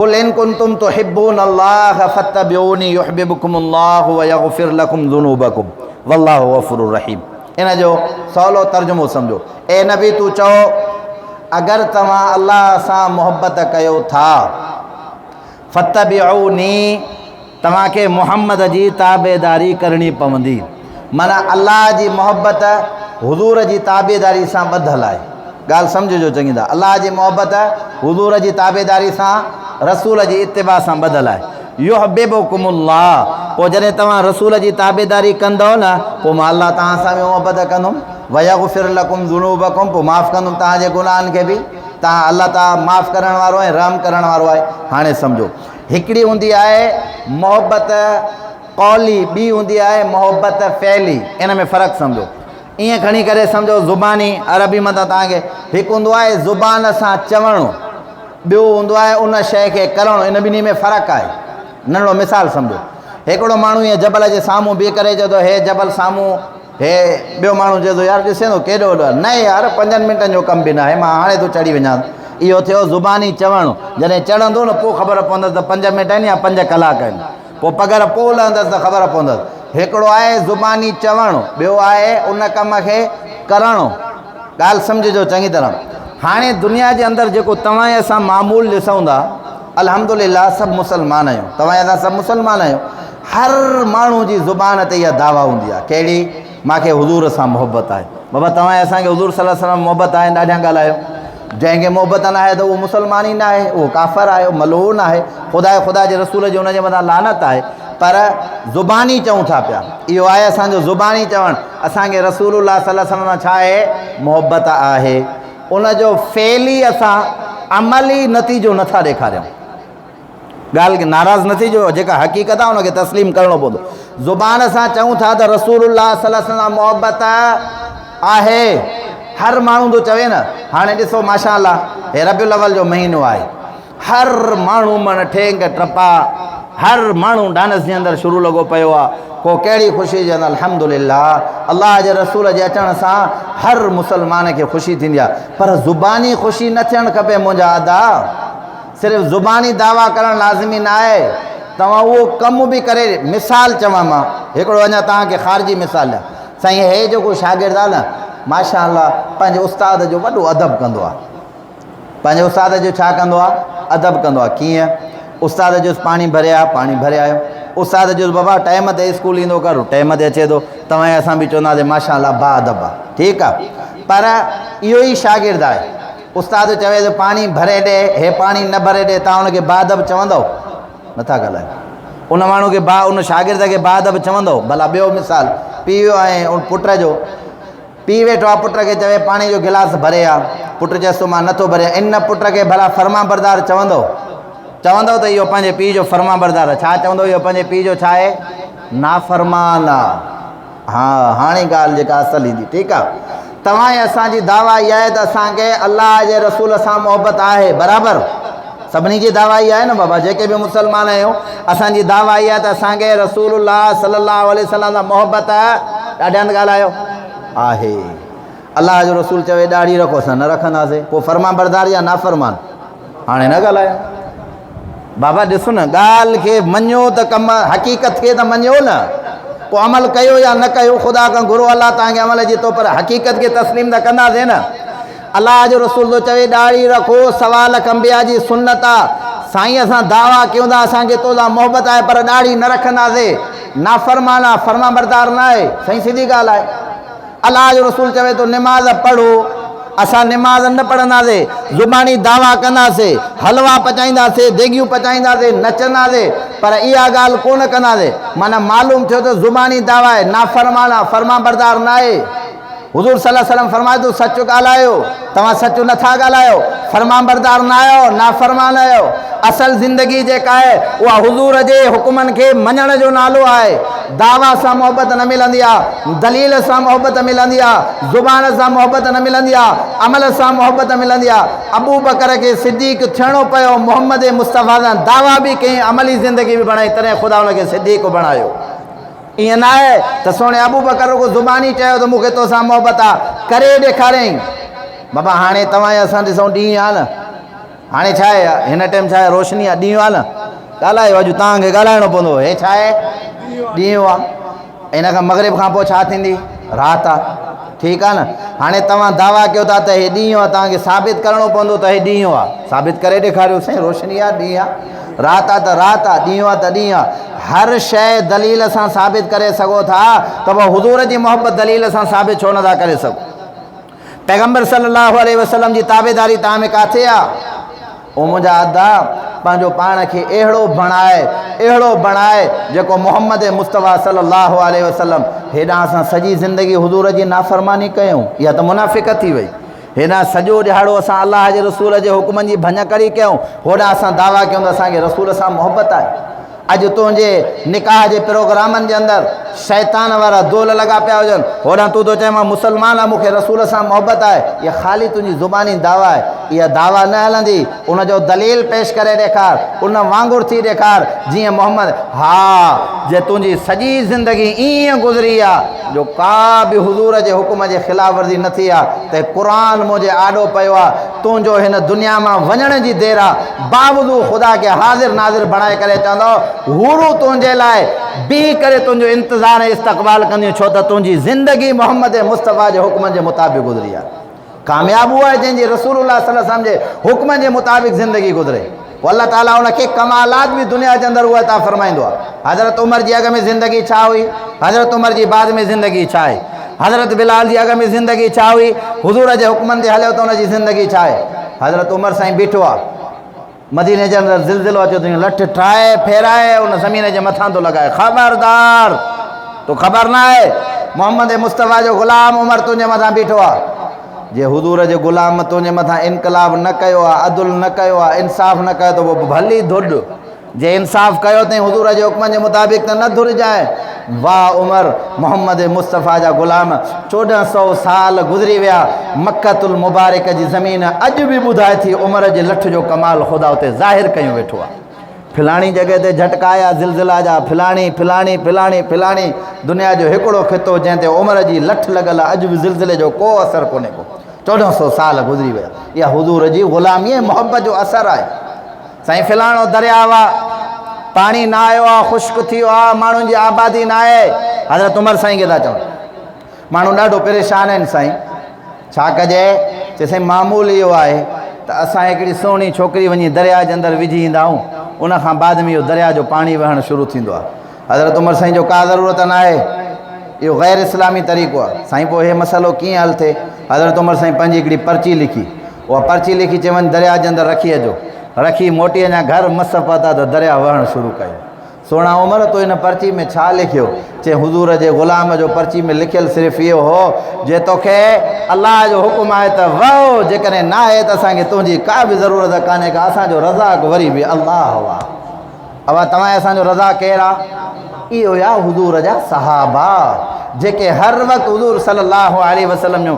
कुल इन कुंतुम तुहिब्बूनल्लाह फत्तबिऊनी युहिब्बुकुमुल्लाहु व यगफिर लकुम ज़ुनूबकुम वल्लाहु गफूरुर रहीम। इन जो सवलो तर्जुमो समझो। ए नबी तू चओ अगर तव्हां अल्लाह सां मोहब्बत कयो था फत्तबिऊनी तव्हांखे मुहम्मद जी ताबेदारी करणी पवंदी। माना अल्लाह जी मोहब्बत हुज़ूर जी ताबेदारी सां ॿधल आहे। ॻाल्हि सम्झिजो चङी तरह। अल्लाह जी मोहब्बत हुज़ूर जी ताबेदारी सां रसूल जी इत्तिबा सां ॿधल आहे। युहिब्बुकुमुल्लाह पोइ जॾहिं तव्हां रसूल जी ताबेदारी कंदव न पोइ मां अल्लाह तव्हां सां बि मोहब्बत कंदुमि। वयगफिर लकुम ज़ुनूबकुम पोइ माफ़ु कंदुमि तव्हांजे गुनाहनि खे बि। तव्हां अल्लाह ताला माफ़ु करण वारो आहे, रहम करण वारो आहे। हाणे सम्झो हिकिड़ी हूंदी आहे मोहब्बत कौली, ॿी हूंदी आहे मोहब्बत फ़ैली। इन में फ़र्क़ु सम्झो। ईअं खणी करे सम्झो ज़ुबानी अरबी मथां तव्हांखे हिकु हूंदो आहे ज़ुबान सां चवणो, ॿियो हूंदो आहे उन शइ खे करणो। इन ॿिन्ही में फ़र्क़ु आहे। नंढड़ो मिसाल सम्झो। हिकिड़ो माण्हू ईअं जबल जे साम्हूं बीह करे चए थो हे जबल साम्हूं, हे ॿियो माण्हू चए थो यार ॾिसे थो केॾो वॾो। न यार 5 मिंटनि जो कमु बि न आहे, मां हाणे थो चढ़ी वञा। इहो थियो ज़ुबानी चवणो। जॾहिं चढ़ंदो न पोइ ख़बर पवंदसि त 5 मिंट आहिनि या 5 कलाक आहिनि। पोइ पघर पोइ लहंदसि त ख़बर पवंदसि। हिकिड़ो आहे ज़ुबानी चवणो, ॿियो आहे उन कम खे करणो। ॻाल्हि सम्झिजो चङी तरह। हाणे दुनिया जे अंदरि जेको तव्हां ऐं असां मामूल ॾिसूं था, अल्हम्दुलिल्लाह सभु मुस्लमान आहियूं। तव्हां ऐं असां सभु मुस्लमान आहियूं। हर माण्हू जी ज़ुबान ते इहा दावा हूंदी आहे कहिड़ी, मूंखे हुज़ूर सां मोहबत आहे। बाबा तव्हां ऐं असांखे हुज़ूर सल्लल्लाहु अलैहि वसल्लम मोहबत आहे, ॾाढा ॻाल्हायो। जंहिंखे मोहबत न आहे त उहो मुस्लमान ई न आहे, उहो काफ़िर आहे, उहो मलऊन आहे। ख़ुदा जे रसूल जी हुनजे मथां लानत आहे। पर ज़ुबानी चऊं था पिया, इहो आहे असांजो ज़ुबानी चवणु। असांखे रसूलुल्लाह सल्लल्लाहु अलैहि वसल्लम छा आहे, मोहबत आहे। उनजो फ़ैली असां अमली नतीजो नथा ॾेखारियूं। ॻाल्हि खे नाराज़ न थिजो, जेका हक़ीक़त आहे उनखे तस्लीम करिणो पवंदो। ज़ुबान सां चऊं था त रसूलुल्लाह सल्लल्लाहु अलैहि वसल्लम मोहबत आहे, हर माण्हू थो चवे न। हाणे ॾिसो माशाअल्लाह हे रबिउल अव्वल जो महीनो आहे, हर माण्हू मन ठेंग टपा, हर माण्हू डांस जे अंदरि शुरू लॻो पियो आहे। को कहिड़ी ख़ुशी जे अंदरि अल्हम्दुलिल्लाह अल्लाह जे रसूल जे अचण सां हर मुस्लमान खे ख़ुशी थींदी आहे। पर ज़ुबानी ख़ुशी न थियणु खपे मुंहिंजा अदा। सिर्फ़ु ज़ुबानी दावा करणु लाज़िमी न आहे, तव्हां उहो कमु बि करे। मिसाल चवां मां हिकिड़ो अञा तव्हांखे ख़ारिजी मिसाल आहे। साईं हे जेको शागिर्द आहे न माशाअल्लाह पंहिंजे उस्ताद जो वॾो अदब कंदो आहे। पंहिंजे उस्ताद जो छा कंदो आहे, अदब कंदो आहे। कीअं? उस्ताद जो पाणी भरे आयो। उस्ताद जो बाबा टाइम ते स्कूल ईंदो कर, टाइम ते अचे थो। तव्हां ऐं असां बि चवंदासीं माशाअल्लाह बा अदब आहे, ठीकु आहे। पर इहो ई शागिर्द आहे, उस्ताद चवे थो पाणी भरे ॾे, हे पाणी न भरे ॾे, तव्हां हुनखे बा अदब चवंदव? नथा ॻाल्हायो। उन माण्हू खे उन शागिर्द खे बा अदब चवंदव? भला ॿियो मिसाल, पीउ आहे उन पुट जो, पीउ वेठो आहे, पुट खे चवे पाणी जो गिलास भरे आ, पुटु चएसि थो मां नथो भरियां। इन पुट खे भला फर्मा बरदार चवंदव? चवंदव त इहो पंहिंजे पीउ जो फर्मा बरदार आहे। छा चवंदव? इहो पंहिंजे पीउ जो छा आहे, नाफ़रमान आहे। हा हाणे ॻाल्हि जेका असुल ईंदी, ठीकु आहे। तव्हां ऐं असांजी दावा इहा आहे त असांखे अल्लाह जे रसूल सां मोहबत आहे, बराबरि। सभिनी जी दावा इहा आहे न बाबा, जेके बि मुस्लमान आहियूं असांजी दावा इहा आहे त असांखे रसूलुल्लाह सल्लल्लाहु अलैहि वसल्लम सां मोहबत ॾाढा हंधि ॻाल्हायो आहे। अल्लाह जो रसूल चवे ॾाढी रखो, असां न रखंदासीं। पोइ फर्मा बरदार या नाफ़रमान? हाणे न ॻाल्हायो बाबा। ॾिसो न, ॻाल्हि खे मञो त कमु, हक़ीक़त खे त मञो न। पोइ अमल कयो या न कयो, ख़ुदा खां घुरो अलाह तव्हांखे अमल जी तो, पर हक़ीक़त खे तस्लीम त कंदासीं न। अलाह जो रसूल थो चवे ॾाढी रखो, सवाल अंबिया जी सुन्नत आहे। साईं असां दावा कयूं था असांखे तो सां मोहबत आहे, पर ॾाढी न रखंदासीं, नाफ़रमान आहे, फर्मा बरदार न आहे। साईं सिधी ॻाल्हि आहे। अलाह जो रसूल चवे थो निमाज़ पढ़ो, असां निमाज़ न पढ़ंदासीं, ज़ुबानी दावा कंदासीं, हलवा पचाईंदासीं, देगियूं पचाईंदासीं, नचंदासीं, पर इहा ॻाल्हि कोन कंदासीं। माना मालूम थियो त ज़ुबानी दावा आहे, नाफ़रमान आहे, फर्मा बरदार न आहे। हुज़ूर सल्लल्लाहु अलैहि वसल्लम फरमाए थो सच ॻाल्हायो, तव्हां सच नथा ॻाल्हायो, फर्मा बरदार न आहियो, नाफ़रमान आहियो। असल ज़िंदगी जेका आहे उहा हुज़ूर जे हुकुमनि खे मञण जो नालो आहे। दावा सां मोहबत न मिलंदी आहे, दलील सां मोहबत मिलंदी आहे, ज़ुबान सां मोहबत न मिलंदी आहे, अमल सां मोहबत मिलंदी आहे। अबू बकर खे सिद्दीक़ थियणो पियो, मोहम्मद मुस्तफ़ा सां दावा बि कयईं, अमली ज़िंदगी बि बणाई, तॾहिं ख़ुदा हुनखे सिद्दीक़ बणायो। ईअं न आहे त सोणे अबू बकर को ज़ुबानी चयो त मूंखे तोसां मोहबत आहे, करे ॾेखारियईं। बाबा हाणे तव्हां असां ॾिसूं ॾींहुं आहे न, हाणे छा आहे हिन टाइम छा आहे रोशनी आहे ॾींहुं आहे न ॻाल्हायो अॼु तव्हांखे ॻाल्हाइणो पवंदो हे छा आहे ॾींहुं आहे इन खां मगरिब खां पोइ छा थींदी राति आहे ठीकु आहे न हाणे तव्हां दावा कयो था त हे ॾींहुं आहे तव्हांखे साबित करिणो पवंदो त हे ॾींहुं आहे साबित करे ॾेखारियो साईं रोशनी आहे ॾींहुं आहे राति आहे त राति आहे ॾींहुं आहे त ॾींहुं आहे हर शइ दलील सां साबित करे सघो था त पोइ हुज़ूर जी मोहबत दलील सां साबित छो नथा करे सघो पैगम्बर सल्लल्लाहु अलैहि वसल्लम जी ताबेदारी तव्हां में किथे आहे ओ मुंहिंजा अदा पंहिंजो पाण खे अहिड़ो बणाए जेको मोहम्मद मुस्तफ़ा सल्लल्लाहु अलैहि वसल्लम हेॾां असां सॼी ज़िंदगी हुज़ूर जी नाफ़रमानी कयूं इहा त मुनाफ़िक़त थी वई हेॾां सॼो ॾिहाड़ो असां अलाह जे रसूल जे हुक्मनि जी भञकड़ी कयूं होॾां असां दावा कयूं त असांखे रसूल सां मोहबत आहे अॼु तुंहिंजे निकाह जे प्रोग्रामनि जे अंदरि शैतान वारा दोल लॻा पिया हुजनि होॾां तूं थो चए मां मुस्लमान आहियां मूंखे रसूल सां मोहबत आहे इहा ख़ाली तुंहिंजी ज़ुबानी दावा आहे इहा दावा न हलंदी उनजो दलील पेश करे ॾेखार उन वांगुरु थी ॾेखार जीअं मोहम्मद हा जे तुंहिंजी सॼी ज़िंदगी ईअं गुज़री आहे जो का बि हुज़ूर जे हुकुम जे ख़िलाफ़ वर्ज़ी न थी आहे त क़ुर मुंहिंजे आॾो पियो आहे तुंहिंजो हिन दुनिया मां वञण जी देरि आहे बावजूदु ख़ुदा खे हाज़िर नाज़िर बणाए करे चवंदो हूरू तुंहिंजे लाइ बीह करे तुंहिंजो इंतज़ार ऐं इस्तक़बाल कंदियूं छो त तुंहिंजी ज़िंदगी मोहम्मद मुस्तफ़ा जे हुक्मनि जे मुताबिक़ गुज़री आहे कामयाबु उहा आहे जंहिंजी रसूलुल्लाह सल्लल्लाहु अलैहि वसल्लम जे हुक्म जे मुताबिक़ ज़िंदगी गुज़रे अल्लाह ताला उनखे कमालात बि दुनिया जे अंदरि उहा तव्हां फ़रमाईंदो आहे हज़रत उमर जी अॻ में ज़िंदगी छा हुई हज़रत उमर जी बाद में ज़िंदगी छा आहे हज़रत बिलाल जी अॻ में ज़िंदगी छा हुई हुज़ूर जे हुक्मनि ते हलियो त उनजी ज़िंदगी छा आहे हज़रत उमर साईं बीठो आहे मदीने जे अंदरि ज़िलज़िलो अचे थो लठ ठाहे फेराए उन ज़मीन जे मथां थो लॻाए ख़बरदार तो ख़बर न आहे मोहम्मद मुस्तफ़ा जो ग़ुलाम उमर तुंहिंजे मथां बीठो आहे जे हुज़ूर जे ग़ुलाम तुंहिंजे मथां इनकलाब न कयो आहे अदुल न कयो आहे इंसाफ़ न कयो त पोइ भली धुॾ जे इंसाफ़ कयो अथई हुज़ूर जे हुक्म जे मुताबिक़ त न धुरिजाए वाह उमर मोहम्मद मुस्तफ़ा जा ग़ुलाम 1400 साल गुज़री विया मक्कतुल मुबारक जी ज़मीन अॼु बि ॿुधाए थी उमर जे लठ जो कमाल ख़ुदा उते ज़ाहिर कयूं वेठो आहे फिलाणी जॻह ते झटका आया ज़िलज़िला जा फिलाणी दुनिया जो हिकिड़ो खितो जंहिं ते उमर जी लठ लॻल आहे अॼु बि ज़िलज़िले जो को असरु कोन्हे को 1400 साल गुज़री विया इहा हुज़ूर जी ग़ुलामी ऐं मोहबत जो असरु आहे साईं फिलाणो दरियाव आहे पाणी न आयो आहे ख़ुश्क थी वियो आहे माण्हुनि जी आबादी न आहे हज़रत उमर साईं खे था चवनि माण्हू ॾाढो परेशान आहिनि साईं छा कजे चए साईं मामूल इहो आहे त असां हिकिड़ी सुहिणी छोकिरी वञी दरिया जे अंदरि विझी ईंदा आहियूं उनखां बाद में इहो दरिया जो पाणी वहणु शुरू थींदो आहे हज़रत उमर साईं जो का ज़रूरत न आहे इहो गैर इस्लामी तरीक़ो आहे साईं पोइ इहो मसइलो कीअं हल थिए हज़रत उमर साईं पंहिंजी हिकिड़ी पर्ची लिखी उहा पर्ची लिखी चवनि दरिया जे अंदरि रखी अचो रखी मोटी अञा घर मस पता त दरिया वहणु शुरू कयो सोना उमर तो इन पर्ची में छा लिखियो चए हुज़ूर जे ग़ुलाम जो पर्ची में लिखियलु सिर्फ़ु इहो हो जे तोखे अलाह जो हुकुम आहे त वहो जेकॾहिं न आहे त असांखे तुंहिंजी का बि ज़रूरत कान्हे का असांजो रज़ाक वरी बि अलाह हुआ अवा तव्हां असांजो रज़ा केरु आहे इहो या हुज़ूर जा सहाबा जेके हर वक़्तु हुज़ूर सल्लल्लाहु अलैहि वसल्लम जो